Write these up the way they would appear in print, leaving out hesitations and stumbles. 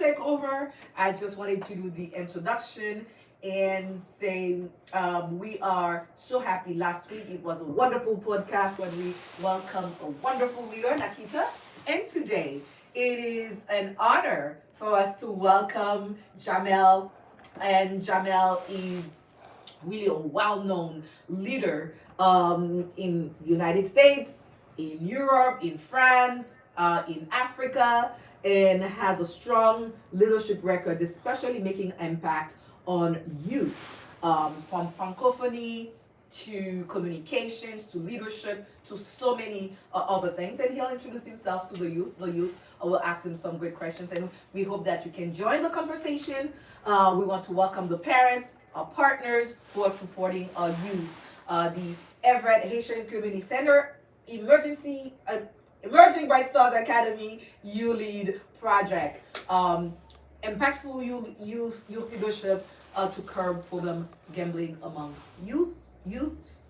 take over. I just wanted to do the introduction and say we are so happy. Last week it was a wonderful podcast when we welcomed a wonderful leader, Nakita. And today it is an honor for us to welcome Djamel. And Djamel is really a well-known leader in the United States, in Europe, in France, in Africa, and has a strong leadership record, especially making impact on youth, from francophony to communications to leadership to so many other things. And he'll introduce himself to the youth. The youth will ask him some great questions, and we hope that you can join the conversation. We want to welcome the parents, our partners who are supporting our youth. The Everett Haitian Community Center, Emerging Bright Stars Academy, YOULEAD project. Impactful youth leadership to curb problem gambling among youth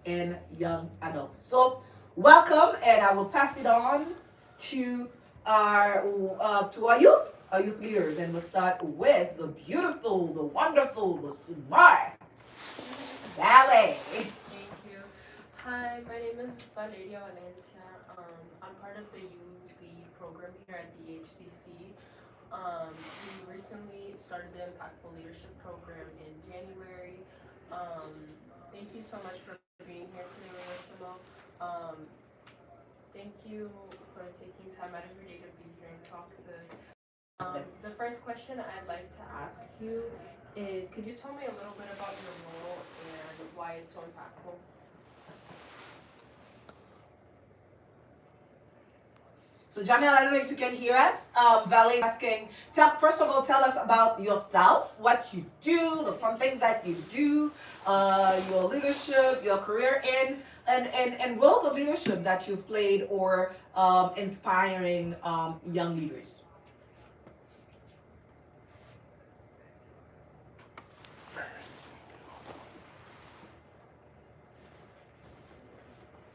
and young adults. So welcome, and I will pass it on to our youth leaders, and we'll start with the beautiful, the wonderful, the smart Ballet. Thank you. Hi, my name is Valeria Valencia. I'm part of the Youth Lead program here at the EHCC. We recently started the Impactful Leadership program in January. Thank you so much for being here today, Rachel. Thank you for taking time out of your day to be here and talk to us. The first question I'd like to ask you is, could you tell me a little bit about your role and why it's so impactful? So Djamel, I don't know if you can hear us. Valet is asking, first of all, tell us about yourself, what you do, the fun things that you do, your leadership, your career, and roles of leadership that you've played or inspiring young leaders.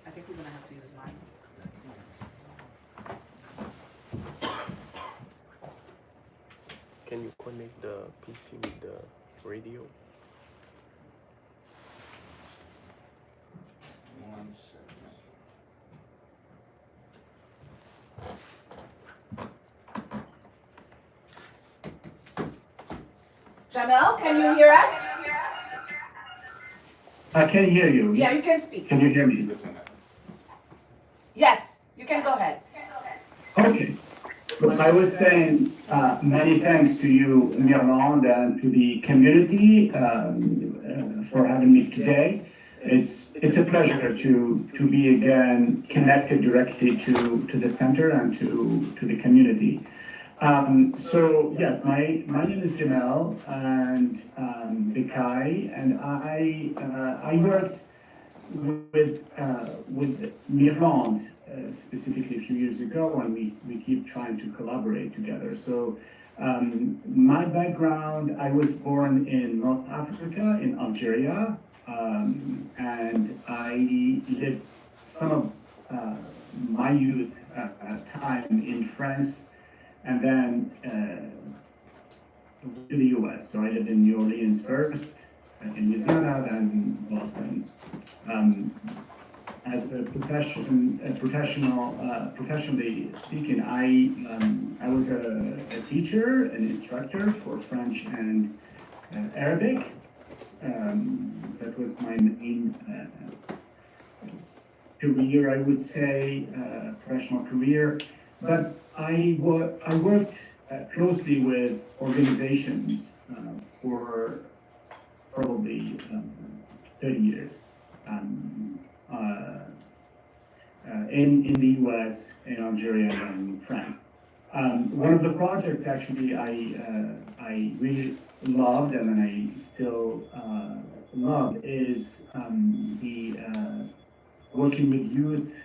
I think we're going to have to use mine. Can you connect the PC with the radio? One second. Djamel, can you hear us? I can hear you. Yeah, you yes. can speak. Can you hear me? Yes, you can go ahead. Okay. So I was saying many thanks to you, Mirland, and to the community for having me today. It's a pleasure to be again connected directly to the center and to the community. So yes, my name is Djamel and Bekkai, and I worked with Mirland specifically a few years ago, and we keep trying to collaborate together. So my background, I was born in North Africa, in Algeria, and I lived some of my youth time in France, and then to the US. So I lived in New Orleans first, in Louisiana, then Boston. As a professionally speaking, I was a teacher, an instructor for French and Arabic. That was my main career, I would say, professional career. But I worked closely with organizations for probably 30 years. In the US, in Algeria, and in France. One of the projects actually I really loved and I still love is the working with youth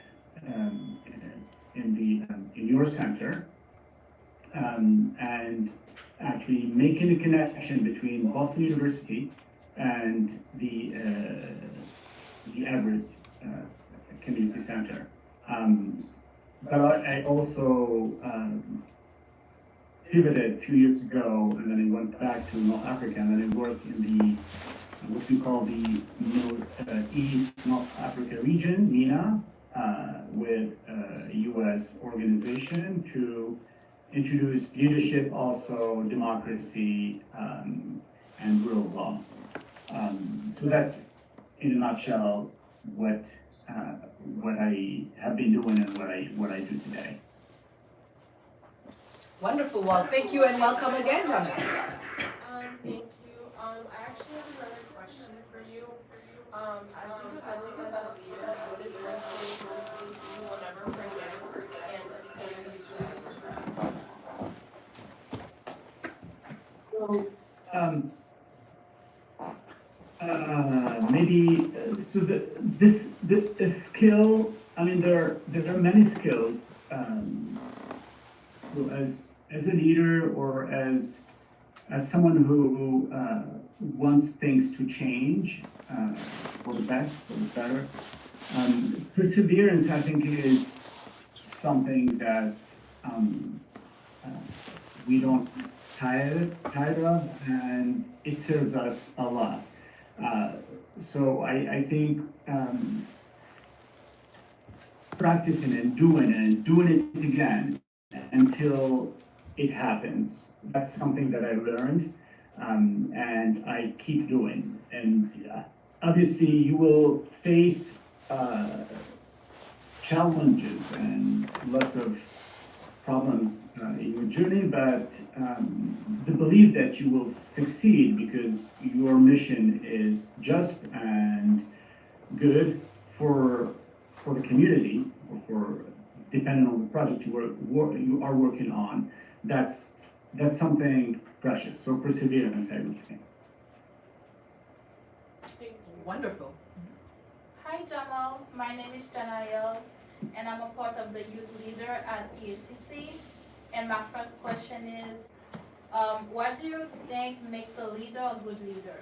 in your center, and actually making a connection between Boston University and the Everett Community Center. But I also pivoted a few years ago, and then he went back to North Africa, and then he worked in the what we call the East North Africa region, MENA, with a U.S. organization to introduce leadership, also democracy, and rule of law. So that's, in a nutshell, what I have been doing and what I do today. Wonderful. Well, thank you and welcome again, Jamel. Thank you. I actually have another question for you. As you develop as a leader, what is one thing you will never forget and a skill you use the skill. I mean, there are many skills as a leader or as someone who wants things to change for the best, for the better. Perseverance, I think, is something that we don't tire of, and it serves us a lot. So I think practicing and doing it again until it happens. That's something that I learned, and I keep doing. And obviously, you will face challenges and lots of problems in your journey, but the belief that you will succeed because your mission is just and good for the community, or for depending on the project you are working on, that's something precious. So perseverance, I would say. Wonderful. Hi Jamal, my name is Janayel, and I'm a part of the youth leader at EHCC. And my first question is, what do you think makes a leader a good leader?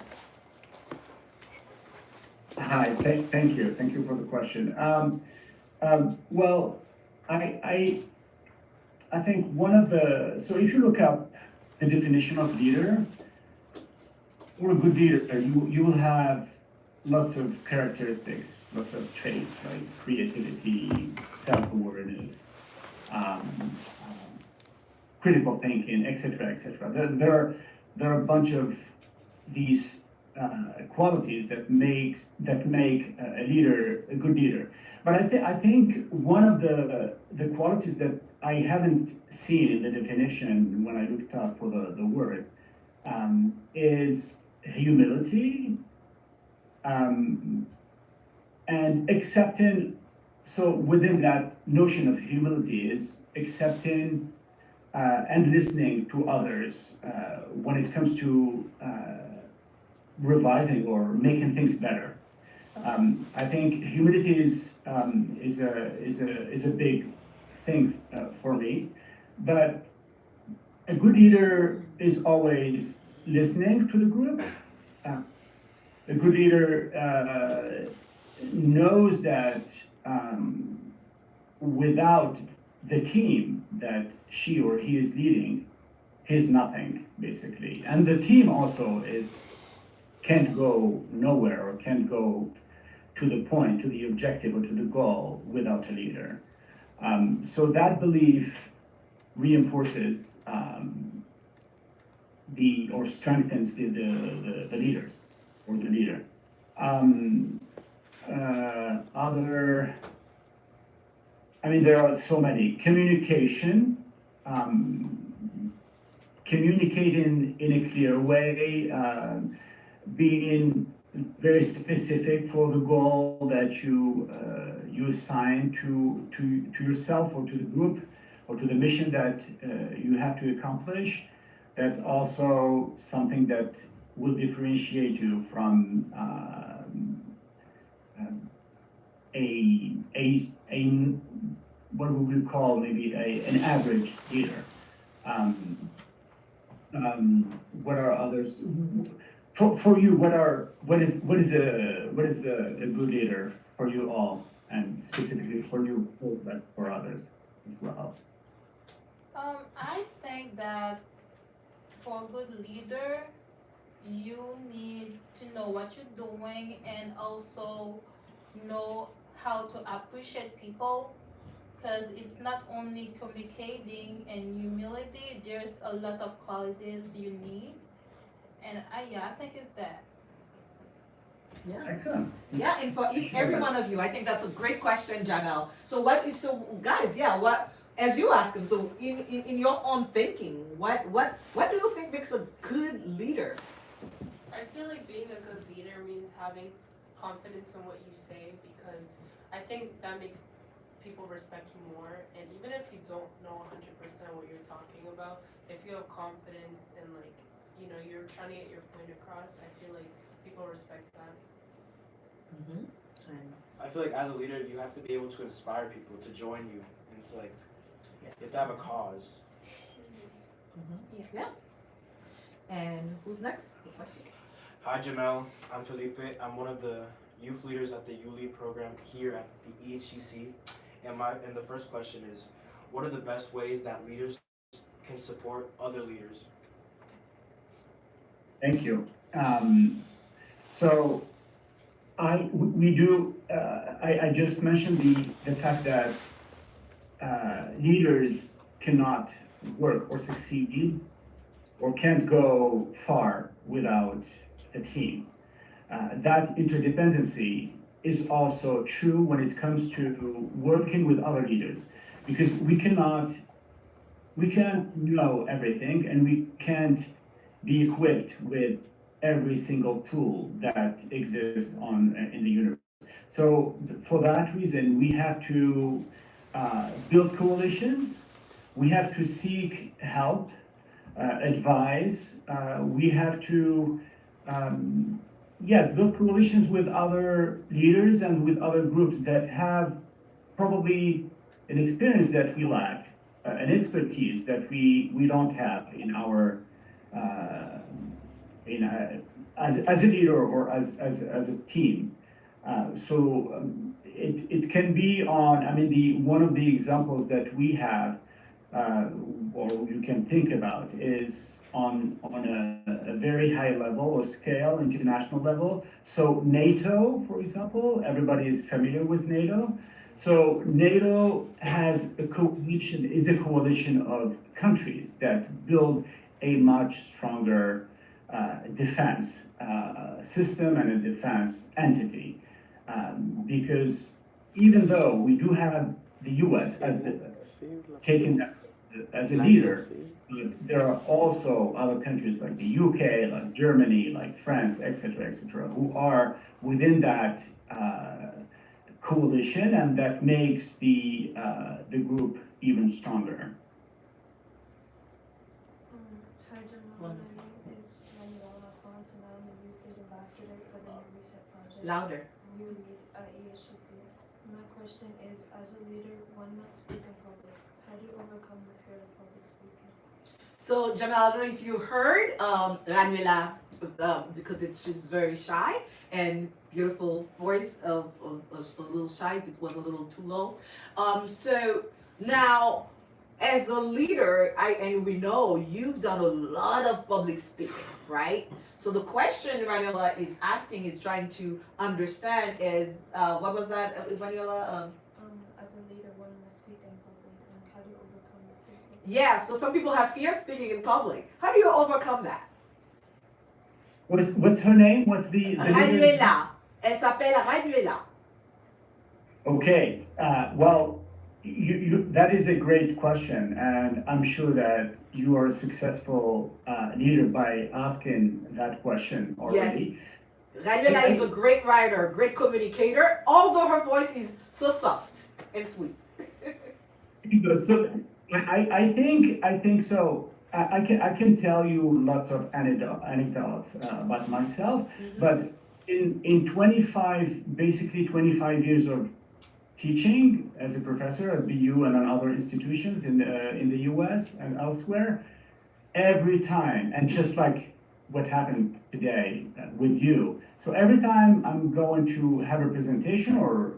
Hi, thank you for the question. Well, I think so if you look up the definition of leader, or a good leader, you will have lots of characteristics, lots of traits like creativity, self-awareness, critical thinking, etc., etc. There are a bunch of these qualities that make a leader a good leader. But I think one of the qualities that I haven't seen in the definition when I looked up for the word is humility, and accepting. So within that notion of humility is accepting and listening to others when it comes to revising or making things better. I think humility is a big thing for me, but a good leader is always listening to the group. A good leader knows that without the team that she or he is leading, he's nothing, basically. And the team also can't go nowhere or can't go to the point, to the objective or to the goal without a leader. So that belief reinforces or strengthens the leaders or the leader. There are so many. Communication, communicating in a clear way, being very specific for the goal that you assign to yourself or to the group or to the mission that you have to accomplish. That's also something that will differentiate you from what we will call maybe an average leader. What are others? For you, what is a good leader for you all, and specifically for you, but for others as well? I think that for a good leader, you need to know what you're doing and also know how to appreciate people because it's not only communicating and humility, there's a lot of qualities you need. And I think it's that. Yeah. Excellent. Yeah, and for every one of you, I think that's a great question, Jamel. So guys, yeah, what as you ask them, so in your own thinking, what do you think makes a good leader? I feel like being a good leader means having confidence in what you say because I think that makes people respect you more. And even if you don't know 100% what you're talking about, if you have confidence and like, you know, you're trying to get your point across, I feel like people respect that. Mm-hmm. I feel like as a leader, you have to be able to inspire people to join you, and it's like you have to have a cause. Mm-hmm. Yeah. And who's next? Hi, Djamel. I'm Felipe. I'm one of the youth leaders at the YOULEAD program here at the EHCC. And the first question is, what are the best ways that leaders can support other leaders? Thank you. So I just mentioned the fact that leaders cannot work or succeed or can't go far without the team. That interdependency is also true when it comes to working with other leaders, because we can't know everything, and we can't be equipped with every single tool that exists in the universe. So for that reason, we have to build coalitions. We have to seek help, advise. We have to build coalitions with other leaders and with other groups that have probably an experience that we lack, an expertise that we don't have in our as a leader or as a team. It can be on. I mean, one of the examples that we have, or you can think about, is on a very high level or scale, international level. So NATO, for example, everybody is familiar with NATO. So NATO is a coalition of countries that build a much stronger defense system and a defense entity. Because even though we do have the US taken that as a leader, there are also other countries like the UK, like Germany, like France, etc., who are within that coalition, and that makes the group even stronger. Hi, Djamel. My name is Manuela Fonts, and I'm a youth lead ambassador for the New Reset Project. Louder. YOULEAD at EHCC. My question is, as a leader, one must speak in public. How do you overcome the fear of public speaking? So Jamel, I don't know if you heard Manuela, because she's very shy and beautiful voice of a little shy if it was a little too low. So now, as a leader, and we know you've done a lot of public speaking, right? So the question Manuela is asking is trying to understand is, what was that, Manuela? As a leader, one must speak in public, and how do you overcome the fear of public speaking? Yeah, so some people have fear speaking in public. How do you overcome that? What's her name? What's the Manuela. Elle s'appelle Manuela. Okay, well, that is a great question, and I'm sure that you are a successful leader by asking that question already. Yes. Manuela is a great writer, great communicator, although her voice is so soft and sweet. So I think so. I can tell you lots of anecdotes about myself, but in 25 years of teaching as a professor at BU and on other institutions in the US and elsewhere, every time, and just like what happened today with you, so every time I'm going to have a presentation or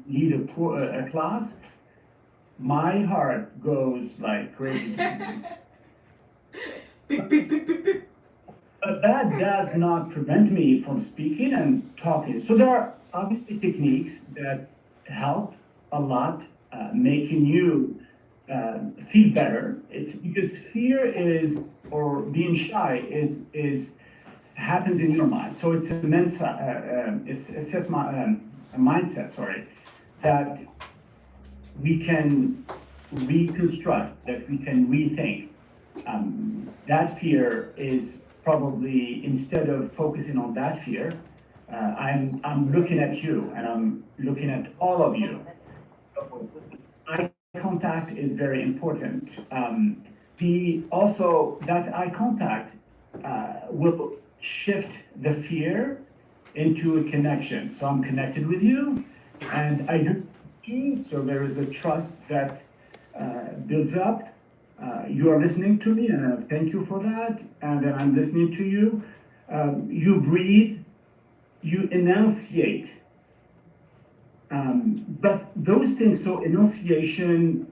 lead a class, my heart goes like crazy. Beep, beep, beep, beep, beep. But that does not prevent me from speaking and talking. So there are obviously techniques that help a lot, making you feel better. It's because fear is, or being shy is happens in your mind. So it's it's a a mindset, sorry, that we can reconstruct, that we can rethink. That fear is probably, instead of focusing on that fear, I'm looking at you and I'm looking at all of you. Eye contact is very important. Also that eye contact will shift the fear into a connection. So I'm connected with you, and I do. So there is a trust that builds up. You are listening to me, and I thank you for that. And then I'm listening to you. You breathe, you enunciate. But those things, so enunciation,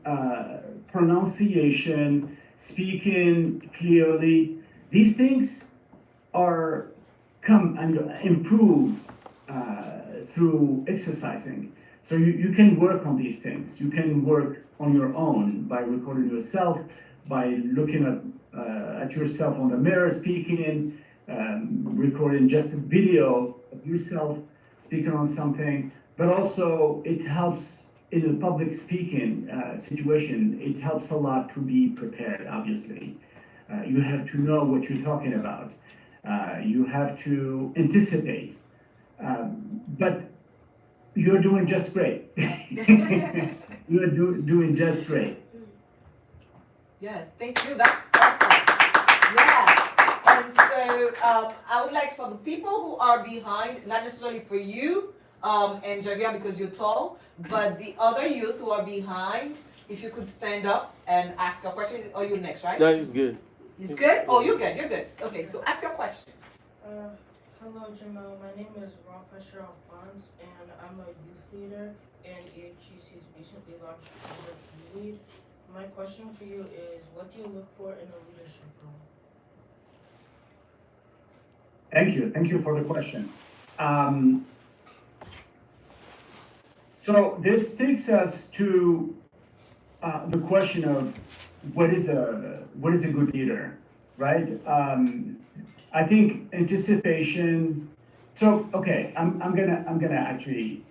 pronunciation, speaking clearly, these things come and improve through exercising. So you can work on these things. You can work on your own by recording yourself, by looking at yourself on the mirror, speaking, recording just a video of yourself speaking on something. But also it helps in the public speaking situation. It helps a lot to be prepared, obviously. You have to know what you're talking about. You have to anticipate. But you're doing just great. You're doing just great. Yes, thank you. That's awesome. Yeah. And so I would like for the people who are behind, not necessarily for you and Javier because you're tall, but the other youth who are behind, if you could stand up and ask your question. Oh, you're next, right? No, he's good. He's good? Oh, you're good. You're good. Okay, so ask your question. Hello, Jamel. My name is Professor Alphonse, and I'm a youth leader in EHCC's recently launched project YOULEAD. My question for you is, what do you look for in a leadership role? Thank you. Thank you for the question. So this takes us to the question of what is a good leader, right? I think anticipation. So okay, I'm gonna actually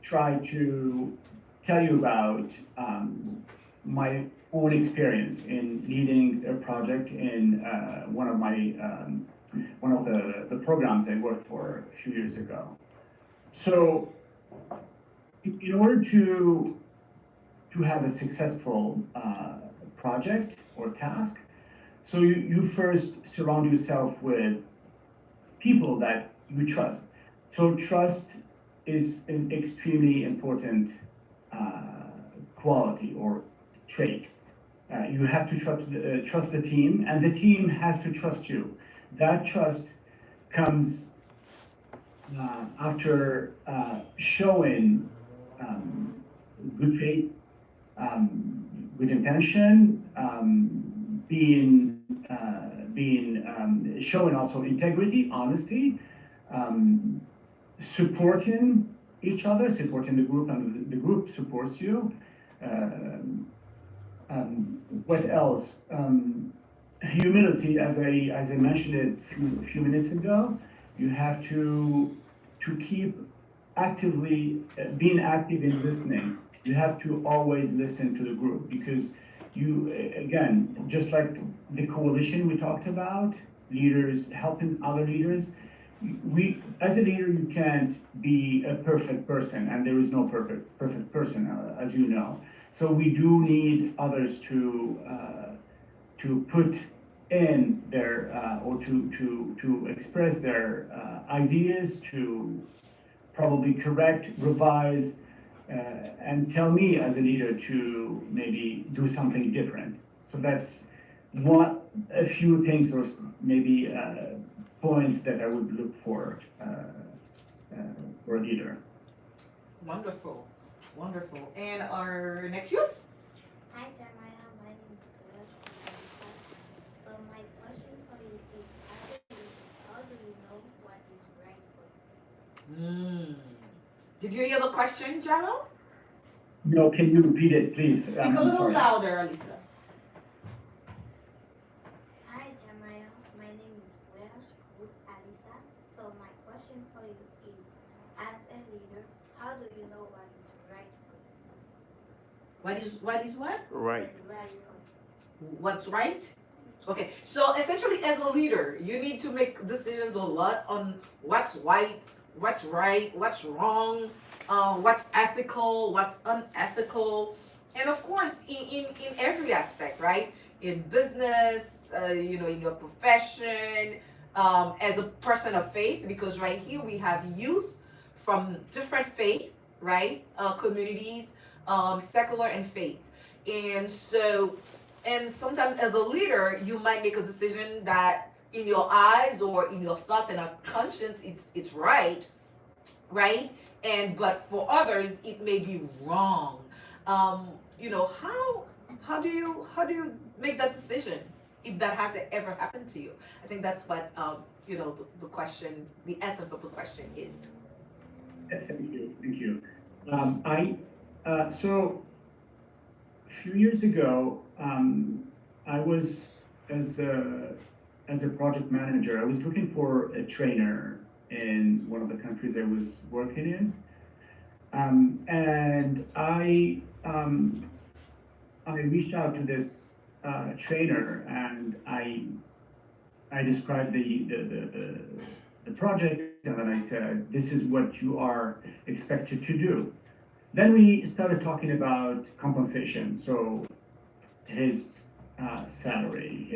try to tell you about my own experience in leading a project in one of the programs I worked for a few years ago. So in order to have a successful project or task, so you first surround yourself with people that you trust. So trust is an extremely important quality or trait. You have to trust the team, and the team has to trust you. That trust comes after showing good faith, good intention, showing also integrity, honesty, supporting each other, supporting the group, and the group supports you. What else? Humility, as I mentioned it a few minutes ago. You have to keep actively being active in listening. You have to always listen to the group, because you, again, just like the coalition we talked about, leaders helping other leaders, as a leader, you can't be a perfect person, and there is no perfect person, as you know. So we do need others to put in their or to express their ideas, to probably correct, revise, and tell me as a leader to maybe do something different. So that's a few things, or maybe points that I would look for a leader. Wonderful. Wonderful. And our next youth? Hi, Jeremiah. My name is Welsh. So my question for you is, how do you know what is right for you? Did you hear the question, Jamel? No, can you repeat it, please? Speak a I'm little sorry. louder, Alisa. Hi, Jeremiah. My name is Welsh with Alisa. So my question for you is, as a leader, how do you know what is right for you? What is what? Right. Right for you. What's right? Okay, so essentially as a leader, you need to make decisions a lot on what's right, what's wrong, what's ethical, what's unethical, and of course in every aspect, right? In business, in your profession, as a person of faith, because right here we have youth from different faith, right? Communities, secular and faith, and so. And sometimes as a leader, you might make a decision that in your eyes or in your thoughts and a conscience, it's right? And but for others, it may be wrong. How do you make that decision if that hasn't ever happened to you? I think that's what the question, the essence of the question is. Yes, thank you. So a few years ago, I was as a project manager. I was looking for a trainer in one of the countries I was working in, and I reached out to this trainer, and I described the project, and then I said, "This is what you are expected to do." Then we started talking about compensation. So his salary,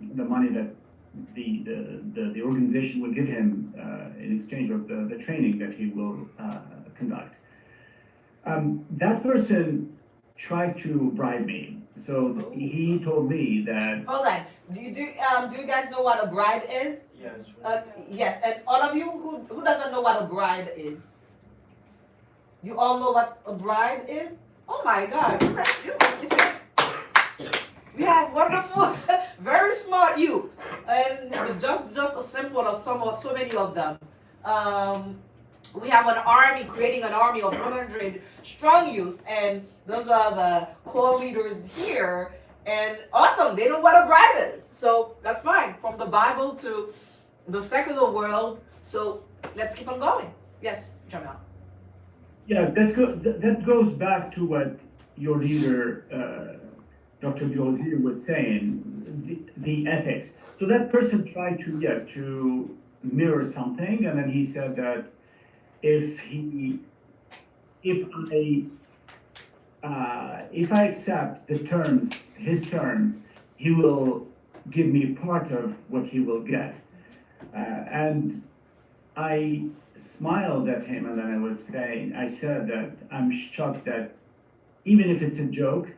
the money that the organization will give him in exchange of the training that he will conduct. That person tried to bribe me. So he told me that. Hold on. Do you guys know what a bribe is? Yes. Yes. And all of you who doesn't know what a bribe is? You all know what a bribe is? Oh my God! You see, we have wonderful, very smart youth, and just a simple of so many of them. We have an army, creating an army of 100 strong youth, and those are the core leaders here. And awesome, they know what a bribe is, so that's fine. From the Bible to the secular world. So let's keep on going. Yes, Jamel. Yes, that goes back to what your leader, Dr. Josir, was saying, the ethics. So that person tried to mirror something, and then he said that if I accept his terms, he will give me part of what he will get. And I smiled at him, and then I said that I'm shocked that even if it's a joke,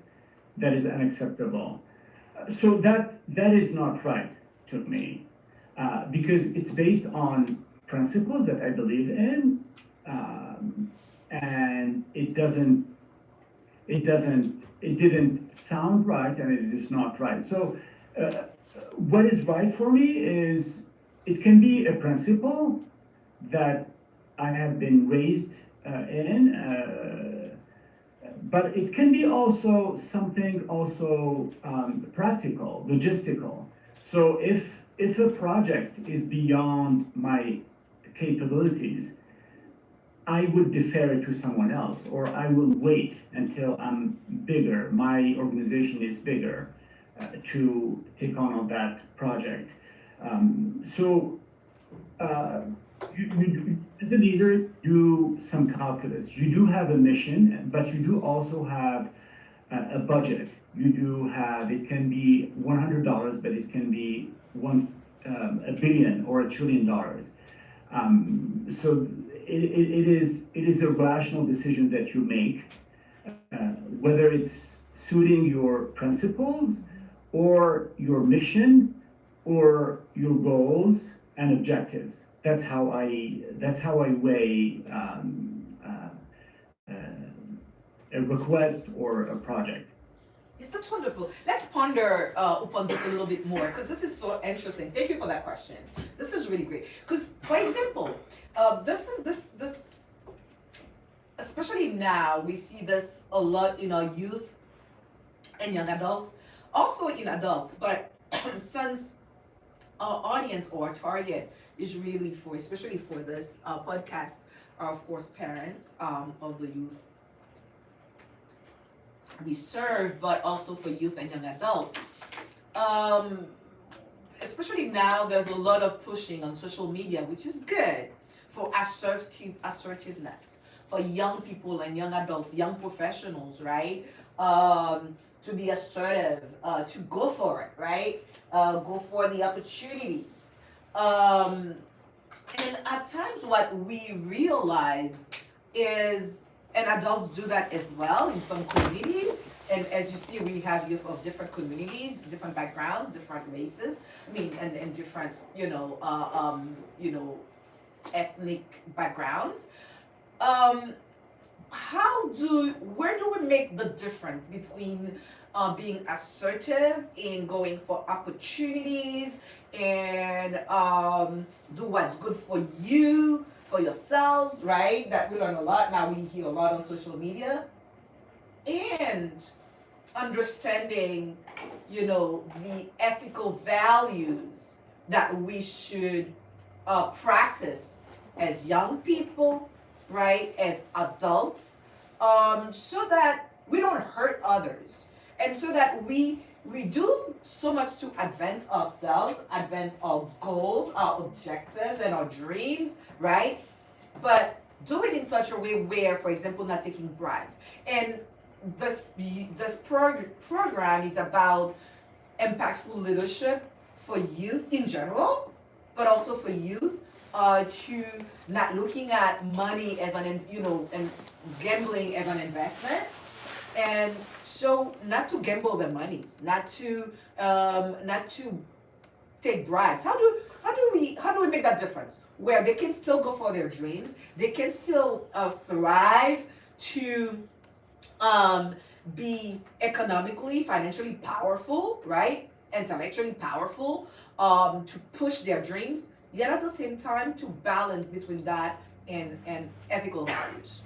that is unacceptable. So that is not right to me, because it's based on principles that I believe in, and it didn't sound right, and it is not right. So what is right for me is, it can be a principle that I have been raised in, but it can be also something practical, logistical. So if a project is beyond my capabilities, I would defer it to someone else, or I will wait until I'm bigger, my organization is bigger, to take on that project. You, as a leader, do some calculus. You do have a mission, but you do also have a budget. You do have, it can be $100, but it can be $1 billion or $1 trillion. So it is a rational decision that you make, whether it's suiting your principles or your mission or your goals and objectives. That's how I weigh a request or a project. Yes, that's wonderful. Let's ponder upon this a little bit more because this is so interesting. Thank you for that question. This is really great. Because, for example, this, especially now, we see this a lot in our youth and young adults, also in adults. But since our audience or our target is really for, especially for this podcast, are of course parents of the youth we serve, but also for youth and young adults. Especially now, there's a lot of pushing on social media, which is good for assertiveness for young people and young adults, young professionals, right? To be assertive, to go for it, right? Go for the opportunities. And at times, what we realize is, and adults do that as well in some communities. And as you see, we have youth of different communities, different backgrounds, different races. I mean, and different, ethnic backgrounds. Where do we make the difference between being assertive in going for opportunities and do what's good for you, for yourselves, right? That we learn a lot. Now we hear a lot on social media. And understanding, the ethical values that we should practice as young people, right? As adults, so that we don't hurt others. And so that we do so much to advance ourselves, advance our goals, our objectives, and our dreams, right? But do it in such a way where, for example, not taking bribes. And this program is about impactful leadership for youth in general, but also for youth to not looking at money as and gambling as an investment. And so not to gamble their monies, not to take bribes. How do we make that difference? Where they can still go for their dreams, they can still thrive to be economically, financially powerful, right? Intellectually powerful, to push their dreams, yet at the same time to balance between that and ethical values.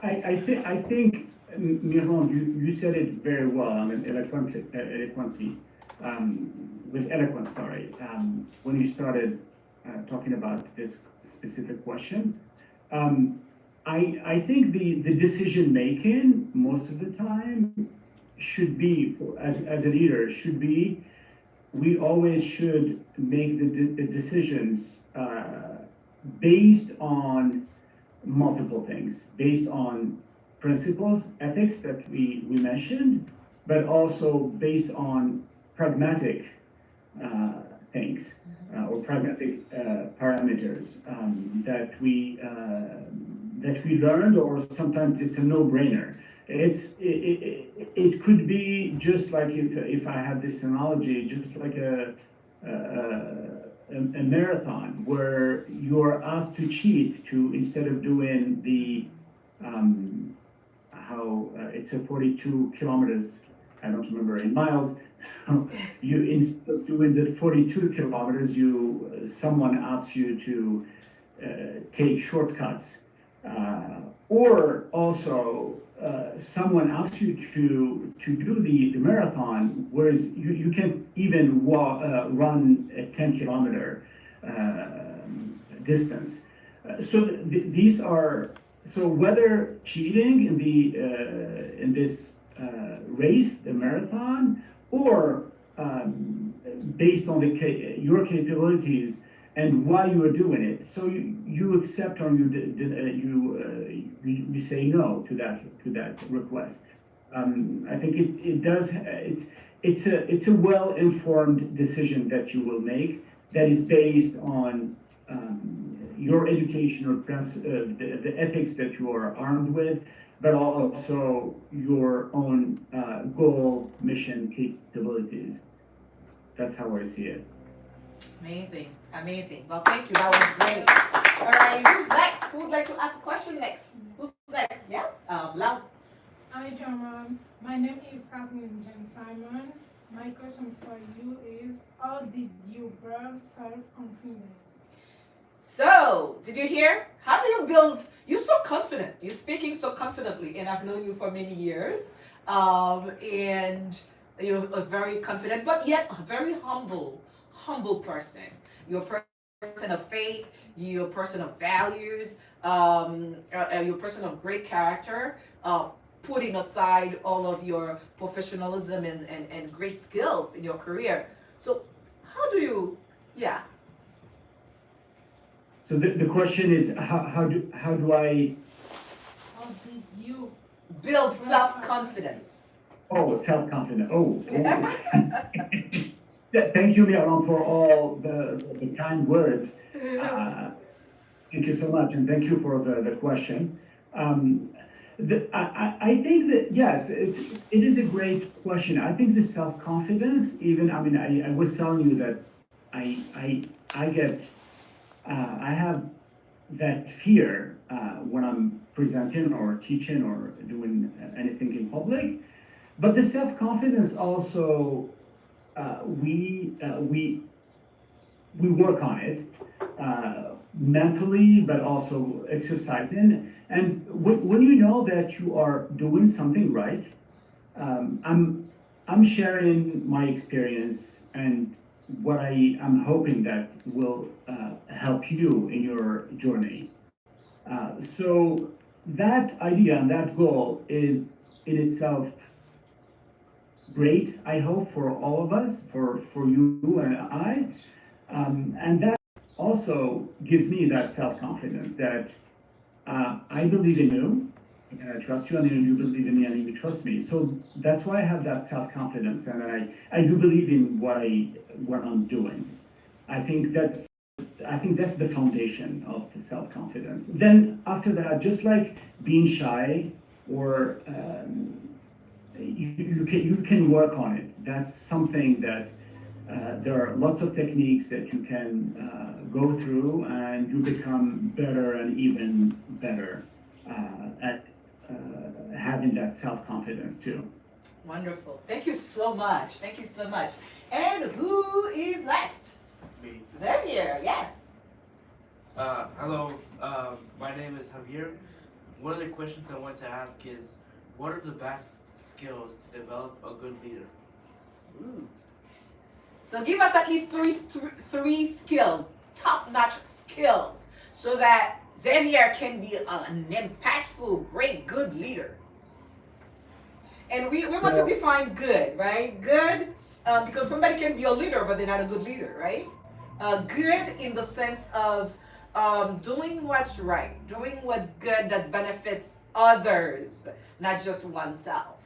I think Miron, you said it very well, eloquently, with eloquence, sorry, when you started talking about this specific question. I think the decision making most of the time should be, as a leader, should be, we always should make the decisions based on multiple things, based on principles, ethics that we mentioned, but also based on pragmatic things or pragmatic parameters that we learned, or sometimes it's a no-brainer. It could be just like, if I have this analogy, just like a marathon where you're asked to cheat to, instead of doing the it's a 42 kilometers, I don't remember in miles, so you, instead of doing the 42 kilometers, someone asks you to take shortcuts, or also someone asks you to do the marathon, whereas you can't even run a 10-kilometer distance. These are, so whether cheating in this race, the marathon, or based on your capabilities and why you are doing it, so you accept or you say no to that request. I think it does. It's a well-informed decision that you will make that is based on your education or the ethics that you are armed with, but also your own goal, mission, capabilities. That's how I see it. Amazing. Well, thank you. That was great. All right, who's next? Who would like to ask a question next? Who's next? Yeah, loud. Hi, Jamal. My name is Kathleen Jen Simon. My question for you is, how did you build self-confidence? So, did you hear? How do you build? You're so confident. You're speaking so confidently, and I've known you for many years. And you're a very confident, but yet a very humble person. You're a person of faith. You're a person of values. You're a person of great character. Putting aside all of your professionalism and great skills in your career. So, how do you? Yeah. So the question is, how do I, How did you Build self-confidence. self-confident, Yeah, thank you, Miron, for all the kind words. Thank you so much, and thank you for the question. I think that, yes, it is a great question. I think the self-confidence, even, I was telling you that I have that fear when I'm presenting or teaching or doing anything in public. But the self-confidence also, we work on it mentally, but also exercising. And when you know that you are doing something right, I'm sharing my experience and what I am hoping that will help you in your journey. So that idea and that goal is in itself great, I hope, for all of us, for you and I. And that also gives me that self-confidence that I believe in you, and I trust you, and you believe in me, and you trust me. So that's why I have that self-confidence, and I do believe in what I'm doing. I think that's the foundation of the self-confidence. Then after that, just like being shy, or you can work on it. That's something that there are lots of techniques that you can go through, and you become better and even better at having that self-confidence too. Wonderful. Thank you so much. Thank you so much. And who is next? Me. Xavier, yes. Hello, my name is Javier. One of the questions I want to ask is, what are the best skills to develop a good leader? Ooh. So give us at least three skills, top-notch skills, so that Xavier can be an impactful, great, good leader. And we want to define good, right? Good, because somebody can be a leader, but they're not a good leader, right? Good in the sense of doing what's right, doing what's good that benefits others, not just oneself.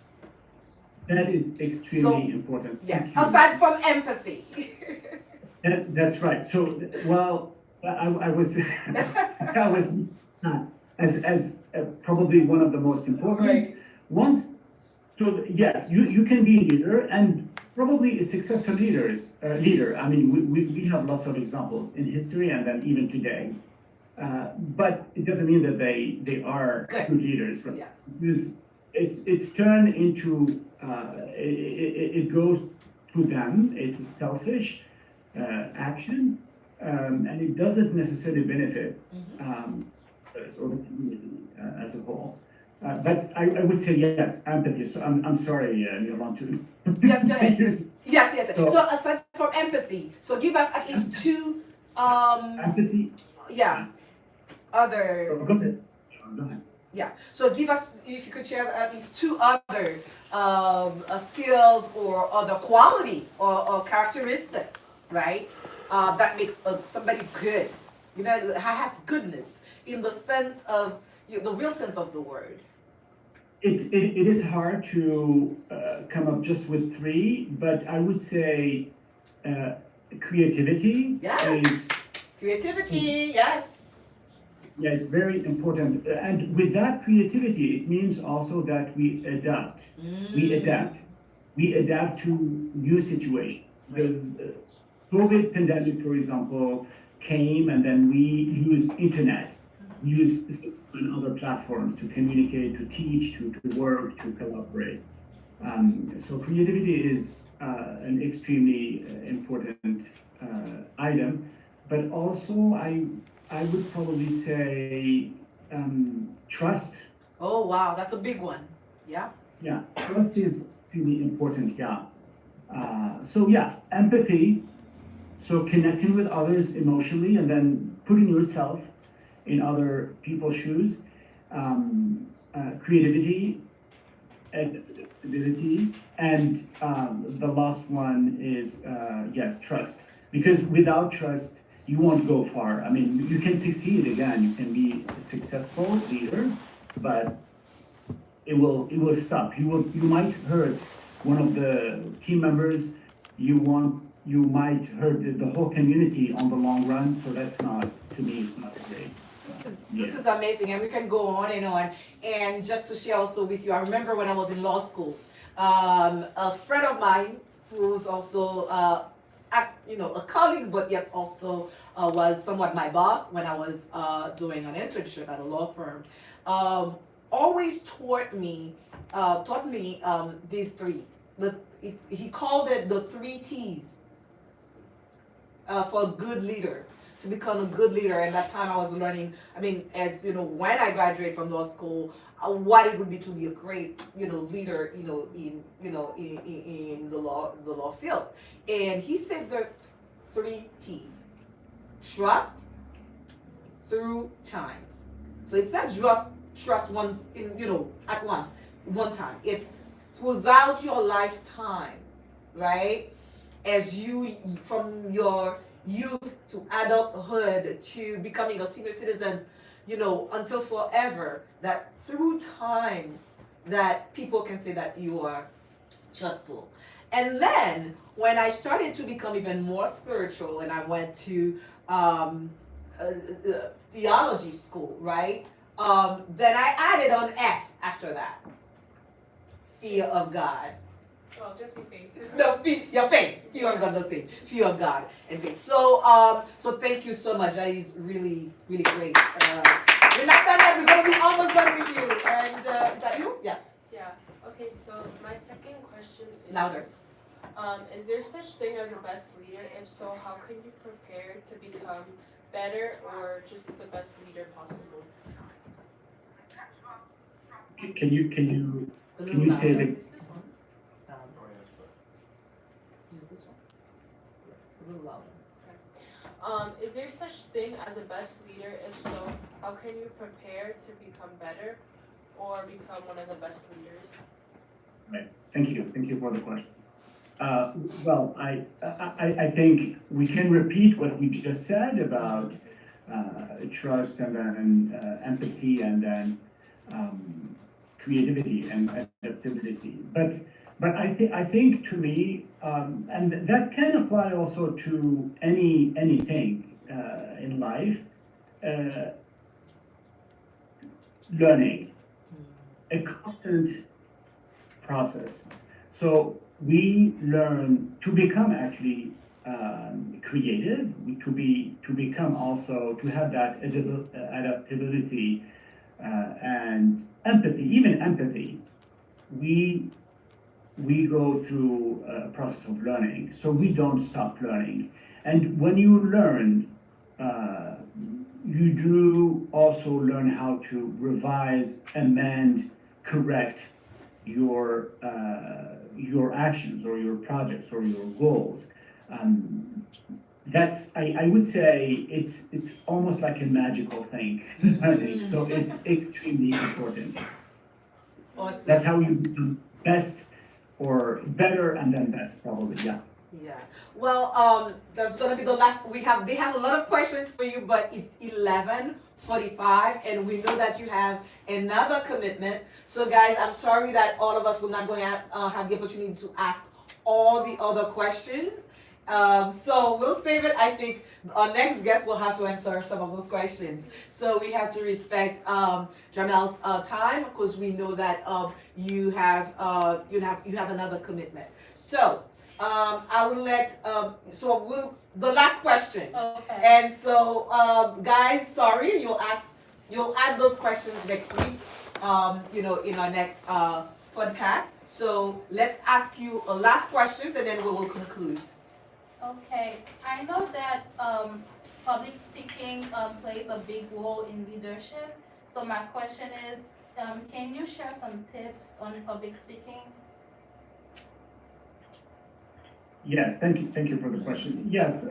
That is extremely important. Yes, aside from empathy. That's right. So, well, I was as probably one of the most important. Right. So yes, you can be a leader, and probably a successful leader. I mean, we have lots of examples in history and then even today. But it doesn't mean that they are good leaders. Right? Yes. Because it's turned into it goes to them. It's a selfish action, and it doesn't necessarily benefit us or the community as a whole. But I would say yes, empathy. So I'm sorry, you want to. Yes, go ahead. Yes. So aside from empathy, so give us at least two. Empathy. Yeah. Other. So go ahead. Go ahead. Yeah. So give us, if you could share at least two other skills or other quality or characteristics, right? That makes somebody good. You know, has goodness in the sense of the real sense of the word. It is hard to come up just with three, but I would say creativity. Yes. Creativity. Yes. Yeah, it's very important. And with that creativity, it means also that we adapt. We adapt to new situations. The COVID pandemic, for example, came, and then we used internet use on other platforms to communicate, to teach, to work, to collaborate. So creativity is an extremely important item, but also I would probably say trust. Oh wow, that's a big one. Yeah. Yeah, trust is really important. Yeah. So yeah, empathy. So connecting with others emotionally and then putting yourself in other people's shoes. Creativity, ability, and the last one is yes, trust. Because without trust, you won't go far. I mean, you can succeed again. You can be a successful leader, but it will stop. You might hurt one of the team members. You might hurt the whole community on the long run. So that's not, to me, it's not great. This is amazing, and we can go on and on. And just to share also with you, I remember when I was in law school, a friend of mine who was also a colleague, but yet also was somewhat my boss when I was doing an internship at a law firm, always taught me these three. He called it the 3 T's for a good leader, to become a good leader. And that time I was learning, I mean, as you know, when I graduated from law school, what it would be to be a great, leader, in the law field. And he said the 3 T's: trust through times. So it's not just trust once at once, one time. It's throughout your lifetime, right? As you, from your youth to adulthood to becoming a senior citizen, until forever, that through times that people can say that you are trustful. And then when I started to become even more spiritual and I went to theology school, right? Then I added on F after that. Fear of God. Well, just your faith. No, your faith. You are gonna say fear of God and faith. So, so thank you so much. That is really, really great. We're not done yet. We're gonna be almost done with you. And is that you? Yes. Yeah. Okay. So my second question is Louder. Is there such thing as a best leader? If so, how can you prepare to become better or just the best leader possible? Can you say it? Is this one? Use this one. A little louder. Is there such thing as a best leader? If so, how can you prepare to become better or become one of the best leaders? Right. Thank you for the question. Well, I think we can repeat what we just said about trust and then empathy and then creativity and adaptability. But I think to me, and that can apply also to anything in life, learning, a constant process. So we learn to become actually creative, to become also, to have that adaptability and empathy, even empathy. We go through a process of learning, so we don't stop learning. And when you learn, you do also learn how to revise, amend, correct your actions or your projects or your goals. That's I would say it's almost like a magical thing. So it's extremely important. Awesome. That's how you become best or better and then best, probably. Yeah. Yeah. Well, that's gonna be the last. They have a lot of questions for you, but it's 11:45, and we know that you have another commitment. So, guys, I'm sorry that all of us will not going to have the opportunity to ask all the other questions. So we'll save it. I think our next guest will have to answer some of those questions. So we have to respect Djamel's time, because we know that you have another commitment. So I will let the last question. Okay. And so guys, sorry, you'll add those questions next week, in our next podcast. So let's ask you a last questions and then we will conclude. Okay, I know that public speaking plays a big role in leadership. So my question is, can you share some tips on public speaking? Yes, thank you for the question. Yes,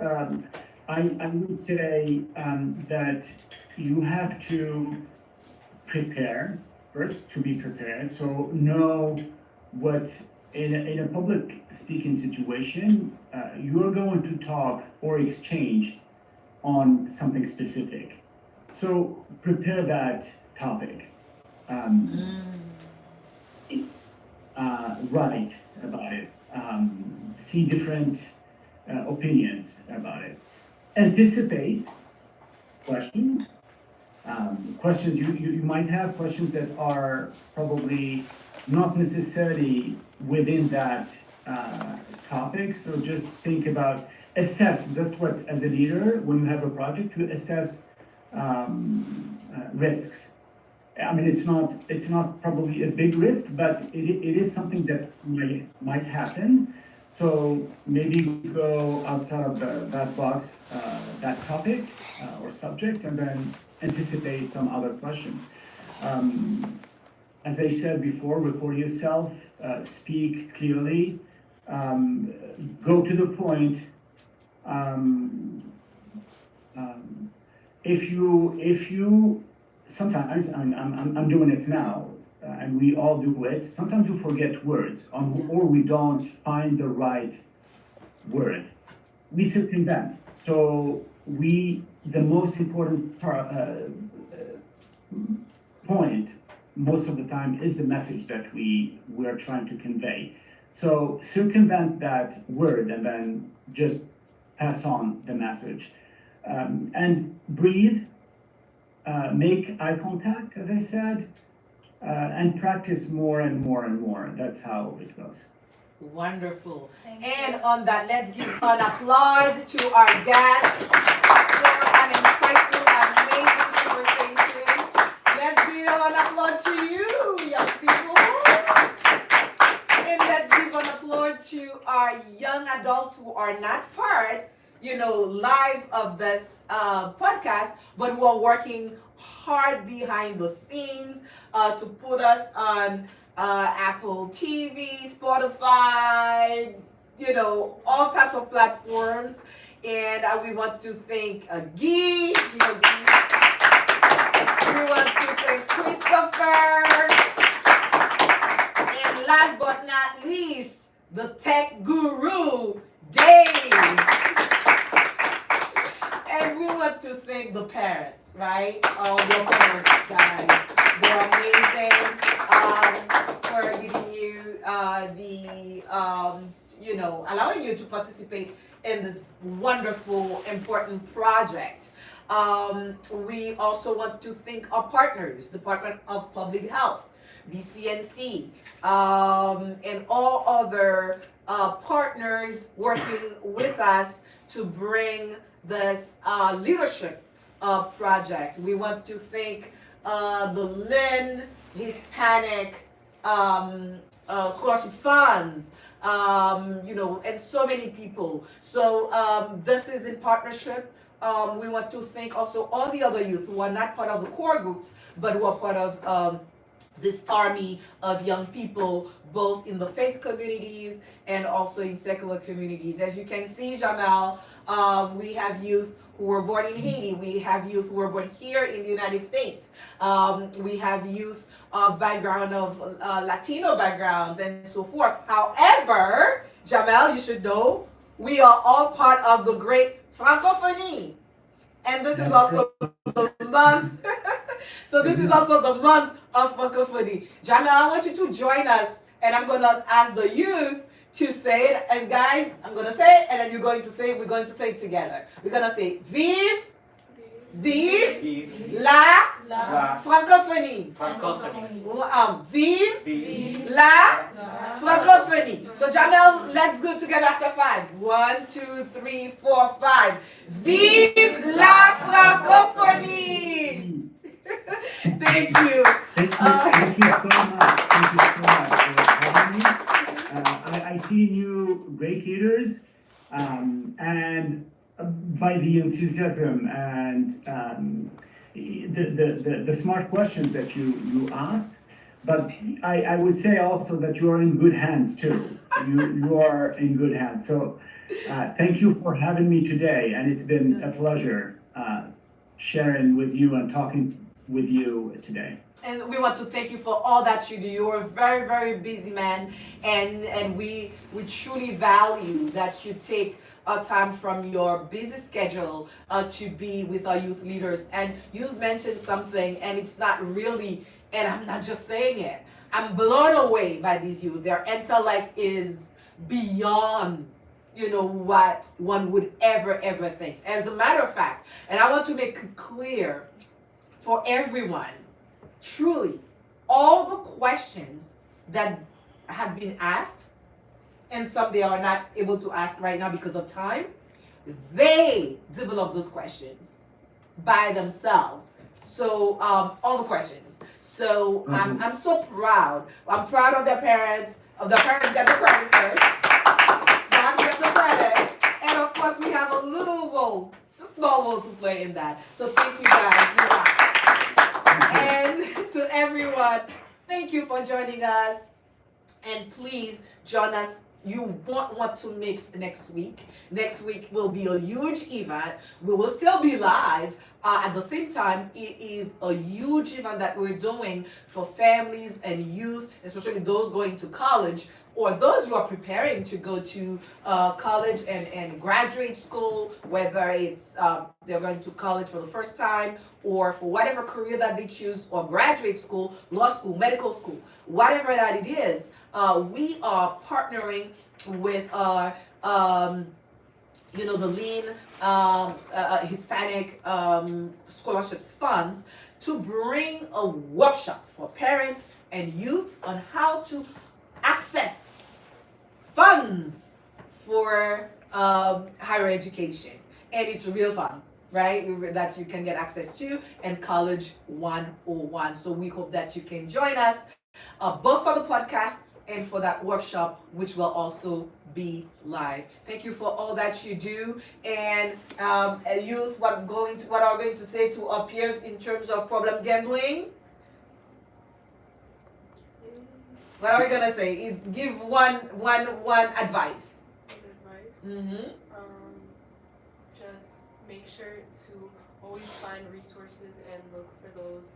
I would say that you have to prepare first, to be prepared. So know what in a public speaking situation you are going to talk or exchange on something specific. So prepare that topic. Write about it. See different opinions about it. Anticipate questions. Questions you might have questions that are probably not necessarily within that topic. So just think about, assess. That's what, as a leader, when you have a project, to assess risks. I mean, it's not probably a big risk, but it is something that might happen. So maybe go outside of that box, that topic or subject, and then anticipate some other questions. As I said before, record yourself, speak clearly, go to the point. If you sometimes I'm doing it now, and we all do it. Sometimes we forget words, or we don't find the right word. We circumvent. So the most important point most of the time is the message that we're trying to convey. So circumvent that word and then just pass on the message. And breathe, make eye contact, as I said, and practice more and more and more. That's how it goes. Wonderful. Thank And you. on that, let's give an applaud to our guests for an insightful, amazing conversation. Let's give an applaud to you, young people. And let's give an applaud to our young adults who are not part, live of this podcast, but who are working hard behind the scenes to put us on Apple TV, Spotify, all types of platforms. And we want to thank Guy, we want to thank Christopher, and last but not least, the tech guru, Dave. And we want to thank the parents, right? Your parents, guys. They're amazing for giving you allowing you to participate in this wonderful, important project. We also want to thank our partners, Department of Public Health, BCNC, and all other partners working with us to bring this leadership project. We want to thank the Lynn Hispanic Scholarship Funds, and so many people. So this is in partnership. We want to thank also all the other youth who are not part of the core groups, but who are part of this army of young people, both in the faith communities and also in secular communities. As you can see, Djamel, we have youth who were born in Haiti. We have youth who were born here in the United States. We have youth of background of Latino backgrounds and so forth. However, Djamel, you should know, we are all part of the great Francophonie. And this is also the month. So this is also the month of Francophonie. Djamel, I want you to join us, and I'm going to ask the youth to say it. And guys, I'm going to say it, and then you're going to say it. We're going to say it together. We're going to say, Vive, Vive, la Francophonie. Vive, la Francophonie. So Djamel, let's go together after 5. 1, 2, 3, 4, 5. Vive la Francophonie. Thank you. Thank you so much. Thank you so much for having me. I see you great leaders, and by the enthusiasm and the smart questions that you asked. But I would say also that you are in good hands too. You are in good hands. So thank you for having me today, and it's been a pleasure sharing with you and talking with you today. And we want to thank you for all that you do. You're a very, very busy man, and we truly value that you take time from your busy schedule to be with our youth leaders. And you've mentioned something, and it's not really, and I'm not just saying it, I'm blown away by these youth. Their intellect is beyond, what one would ever think. As a matter of fact, and I want to make it clear for everyone, truly, all the questions that have been asked, and some they are not able to ask right now because of time, they develop those questions by themselves. So all the questions. So I'm so proud. I'm proud of their parents. Of the parents get the credit first. Mom gets the credit. And of course we have a little role, just a small role to play in that. So thank you guys. And to everyone, thank you for joining us. And please join us. You won't want to miss next week. Next week will be a huge event. We will still be live. At the same time, it is a huge event that we're doing for families and youth, especially those going to college or those who are preparing to go to college and graduate school, whether it's they're going to college for the first time or for whatever career that they choose, or graduate school, law school, medical school, whatever that it is. We are partnering with our, the Lean Hispanic Scholarships Funds to bring a workshop for parents and youth on how to access funds for higher education. And it's real fun, right? That you can get access to, and College 101. So we hope that you can join us both for the podcast and for that workshop, which will also be live. Thank you for all that you do. And youth, what are we going to say to our peers in terms of problem gambling? What are we gonna say? It's give one advice. Mm-hmm. Just make sure to always find resources and look for those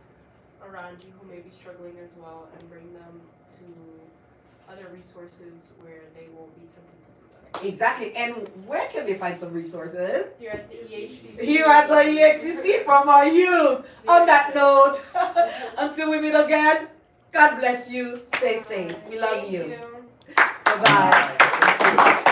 around you who may be struggling as well, and bring them to other resources where they won't be tempted to do that. Exactly. And where can they find some resources? Here at the EHCC. Here at the EHCC from our youth. On that note, until we meet again, God bless you. Stay safe. We love you. Bye-bye.